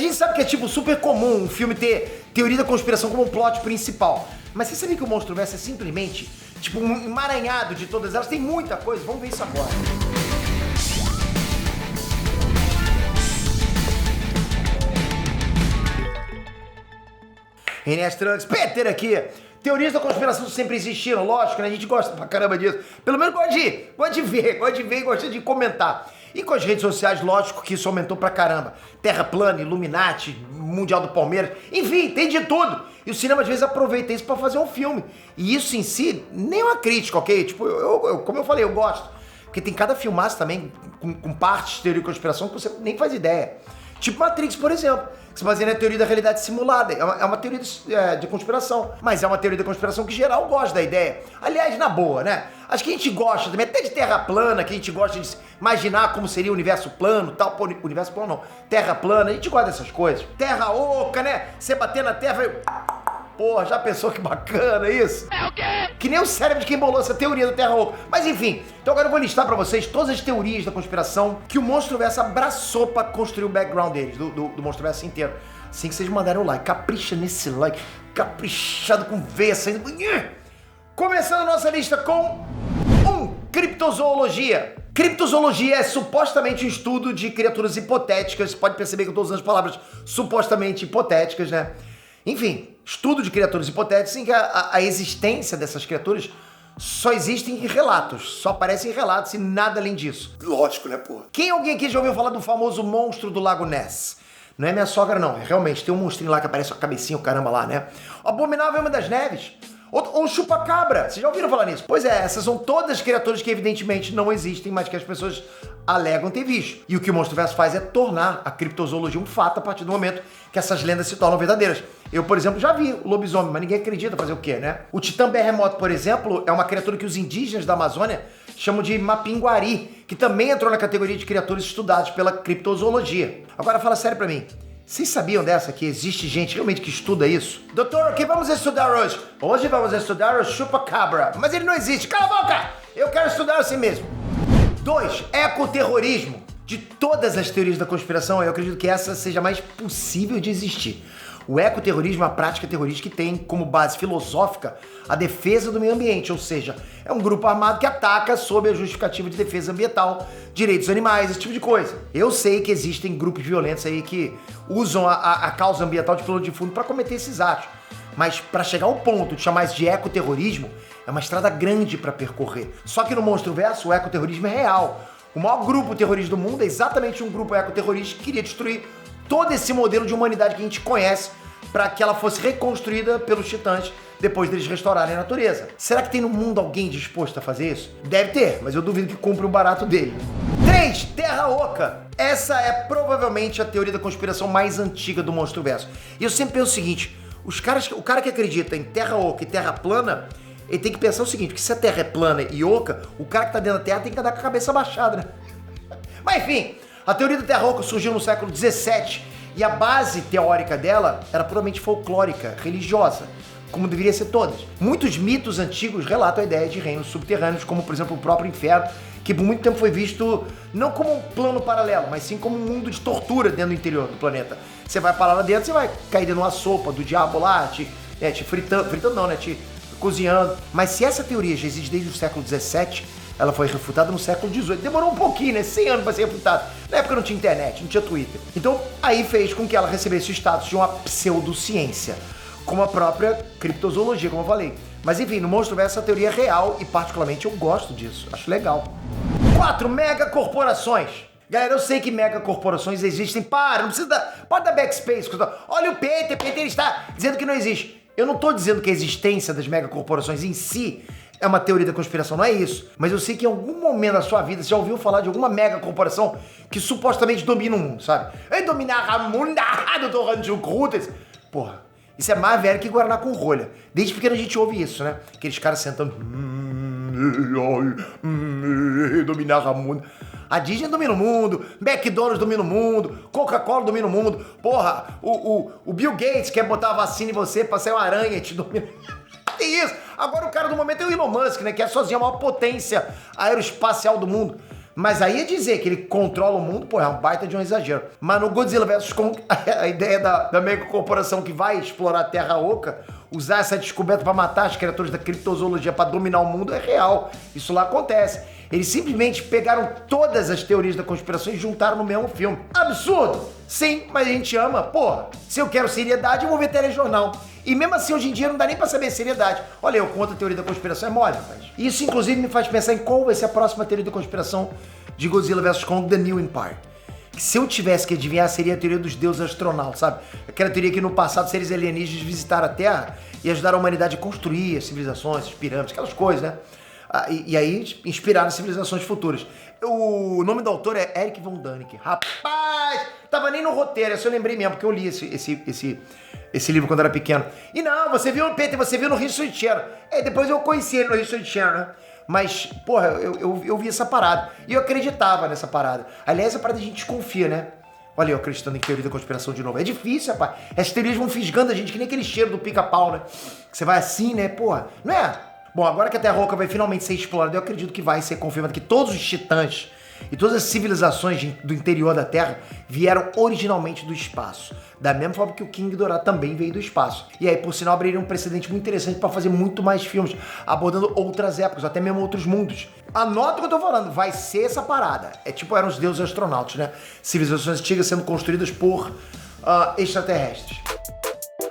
gente sabe que é tipo super comum um filme ter teoria da conspiração como um plot principal. Mas você sabia que o Monstroverso é simplesmente tipo um emaranhado de todas elas? Tem muita coisa, vamos ver isso agora. Enéas Trunks, Peter aqui. Teorias da conspiração sempre existiram, lógico, né? A gente gosta pra caramba disso. Pelo menos gosta de ver e gosta de comentar. E com as redes sociais, lógico que isso aumentou pra caramba. Terra plana, Illuminati, Mundial do Palmeiras, enfim, tem de tudo. E o cinema às vezes aproveita isso pra fazer um filme. E isso em si, nem é uma crítica, ok? Tipo, como eu falei, eu gosto. Porque tem cada filmaço também com partes de teoria de conspiração que você nem faz ideia. Tipo Matrix, por exemplo, que se baseia na teoria da realidade simulada. É uma teoria de conspiração, mas é uma teoria da conspiração que geral gosta da ideia. Aliás, na boa, né? Acho que a gente gosta também, até de terra plana, que a gente gosta de imaginar como seria o universo plano, tal. Pô, universo plano não, terra plana, a gente gosta dessas coisas. Terra oca, né? Você bater na terra e... Porra, já pensou que bacana isso? É o quê? Que nem o cérebro de quem bolou essa teoria do Terra Oca. Mas enfim, então agora eu vou listar pra vocês todas as teorias da conspiração que o Monstroverso abraçou pra construir o background deles, do Monstroverso inteiro. Assim que vocês mandarem o like, capricha nesse like, caprichado com veia saindo... Começando a nossa lista com criptozoologia. Criptozoologia é supostamente um estudo de criaturas hipotéticas. Pode perceber que eu tô usando as palavras supostamente hipotéticas, né? Enfim, estudo de criaturas hipotéticas em que a existência dessas criaturas só existe em relatos, só aparece em relatos e nada além disso. Lógico, né, porra? Alguém aqui já ouviu falar do famoso monstro do Lago Ness? Não é minha sogra, não. Realmente, tem um monstrinho lá que aparece com a cabecinha, o caramba lá, né? O Abominável Homem das Neves. Ou Chupacabra. Vocês já ouviram falar nisso? Pois é, essas são todas criaturas que evidentemente não existem, mas que as pessoas alegam ter visto. E o que o Monstroverso faz é tornar a criptozoologia um fato a partir do momento que essas lendas se tornam verdadeiras. Eu, por exemplo, já vi o lobisomem, mas ninguém acredita fazer o quê, né? O Titã Berremoto, por exemplo, é uma criatura que os indígenas da Amazônia chamam de Mapinguari, que também entrou na categoria de criaturas estudadas pela criptozoologia. Agora fala sério pra mim. Vocês sabiam dessa, que existe gente realmente que estuda isso? Doutor, o que vamos estudar hoje? Hoje vamos estudar o Chupacabra. Mas ele não existe. Cala a boca! Eu quero estudar assim mesmo. 2. Ecoterrorismo. De todas as teorias da conspiração, eu acredito que essa seja a mais possível de existir. O ecoterrorismo é uma prática terrorista que tem como base filosófica a defesa do meio ambiente, ou seja, é um grupo armado que ataca sob a justificativa de defesa ambiental, direitos animais, esse tipo de coisa. Eu sei que existem grupos violentos aí que usam a causa ambiental de plano de fundo para cometer esses atos, mas para chegar ao ponto de chamar isso de ecoterrorismo, é uma estrada grande para percorrer. Só que no Monstroverso, o ecoterrorismo é real. O maior grupo terrorista do mundo é exatamente um grupo ecoterrorista que queria destruir todo esse modelo de humanidade que a gente conhece para que ela fosse reconstruída pelos titãs depois deles restaurarem a natureza. Será que tem no mundo alguém disposto a fazer isso? Deve ter, mas eu duvido que compre o barato dele. 3. Terra Oca. Essa é provavelmente a teoria da conspiração mais antiga do Monstroverso. E eu sempre penso o seguinte, o cara que acredita em Terra Oca e Terra plana, ele tem que pensar o seguinte, que se a Terra é plana e oca, o cara que tá dentro da Terra tem que andar com a cabeça baixada, né? Mas enfim, a teoria da Terra Oca surgiu no século 17 e a base teórica dela era puramente folclórica, religiosa, como deveria ser todas. Muitos mitos antigos relatam a ideia de reinos subterrâneos, como por exemplo o próprio inferno, que por muito tempo foi visto não como um plano paralelo, mas sim como um mundo de tortura dentro do interior do planeta. Você vai parar lá dentro, você vai cair dentro de uma sopa do diabo lá, te fritando não, né, te cozinhando. Mas se essa teoria já existe desde o século 17, ela foi refutada no século XVIII. Demorou um pouquinho, né? 100 anos para ser refutada. Na época não tinha internet, não tinha Twitter. Então, aí fez com que ela recebesse o status de uma pseudociência, como a própria criptozoologia, como eu falei. Mas enfim, no Monstroverso essa teoria é real e particularmente eu gosto disso. Acho legal. 4. Megacorporações. Galera, eu sei que megacorporações existem. Não precisa pode dar backspace. Olha o Peter está dizendo que não existe. Eu não tô dizendo que a existência das megacorporações em si é uma teoria da conspiração, não é isso. Mas eu sei que em algum momento da sua vida você já ouviu falar de alguma mega corporação que supostamente domina o mundo, sabe? Ei, dominar a mundo do Rancho Crutes. Porra, isso é mais velho que Guaraná com rolha. Desde pequeno a gente ouve isso, né? Aqueles caras sentando... dominar o mundo. A Disney domina o mundo, McDonald's domina o mundo, Coca-Cola domina o mundo. Porra, o Bill Gates quer botar a vacina em você pra sair uma aranha e te domina... Tem isso. Agora o cara do momento é o Elon Musk, né? Que é sozinho a maior potência aeroespacial do mundo. Mas aí é dizer que ele controla o mundo, pô, é um baita de um exagero. Mas no Godzilla vs Kong, a ideia da mega corporação que vai explorar a Terra Oca, usar essa descoberta para matar as criaturas da criptozoologia para dominar o mundo é real. Isso lá acontece. Eles simplesmente pegaram todas as teorias da conspiração e juntaram no mesmo filme. Absurdo! Sim, mas a gente ama. Porra, se eu quero seriedade, eu vou ver telejornal. E mesmo assim, hoje em dia, não dá nem pra saber seriedade. Olha, eu conto a teoria da conspiração, é mole, rapaz. Isso, inclusive, me faz pensar em qual vai ser a próxima teoria da conspiração de Godzilla vs Kong, The New Empire. Que se eu tivesse que adivinhar, seria a teoria dos deuses astronautas, sabe? Aquela teoria que no passado seres alienígenas visitaram a Terra e ajudaram a humanidade a construir as civilizações, as pirâmides, aquelas coisas, né? E aí inspiraram as civilizações futuras. O nome do autor é Eric von Däniken. Rapaz, tava nem no roteiro, eu lembrei mesmo, porque eu li esse livro quando era pequeno. E não, você viu no PT, você viu no History Channel. Depois eu conheci ele no History Channel, né? Mas, porra, eu vi essa parada. E eu acreditava nessa parada. Aliás, a parada a gente desconfia, né? Olha eu acreditando em teoria da conspiração de novo. É difícil, rapaz. Essas teorias vão fisgando a gente, que nem aquele cheiro do pica-pau, né? Que você vai assim, né? Porra, não é? Bom, agora que a Terra Oca vai finalmente ser explorada, eu acredito que vai ser confirmado que todos os titãs e todas as civilizações do interior da Terra vieram originalmente do espaço. Da mesma forma que o King Ghidorah também veio do espaço. E aí, por sinal, abriria um precedente muito interessante para fazer muito mais filmes, abordando outras épocas, até mesmo outros mundos. Anota o que eu tô falando, vai ser essa parada. É tipo, eram os deuses astronautas, né? Civilizações antigas sendo construídas por extraterrestres.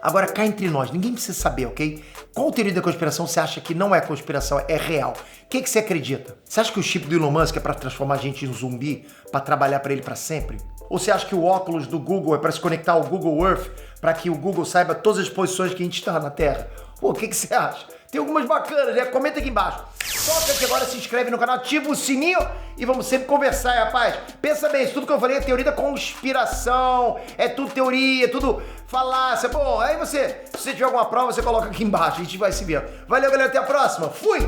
Agora, cá entre nós, ninguém precisa saber, ok? Qual teoria da conspiração você acha que não é conspiração, é real? O que você acredita? Você acha que o chip do Elon Musk é pra transformar a gente em zumbi? Pra trabalhar pra ele pra sempre? Ou você acha que o óculos do Google é pra se conectar ao Google Earth pra que o Google saiba todas as posições que a gente está na Terra? Pô, o que você acha? Tem algumas bacanas, né? Comenta aqui embaixo. Toca aqui agora, se inscreve no canal, ativa o sininho e vamos sempre conversar, rapaz. Pensa bem, isso tudo que eu falei é teoria da conspiração, é tudo teoria, é tudo falácia. Bom, aí se você tiver alguma prova, você coloca aqui embaixo, a gente vai se ver. Valeu, galera, até a próxima. Fui!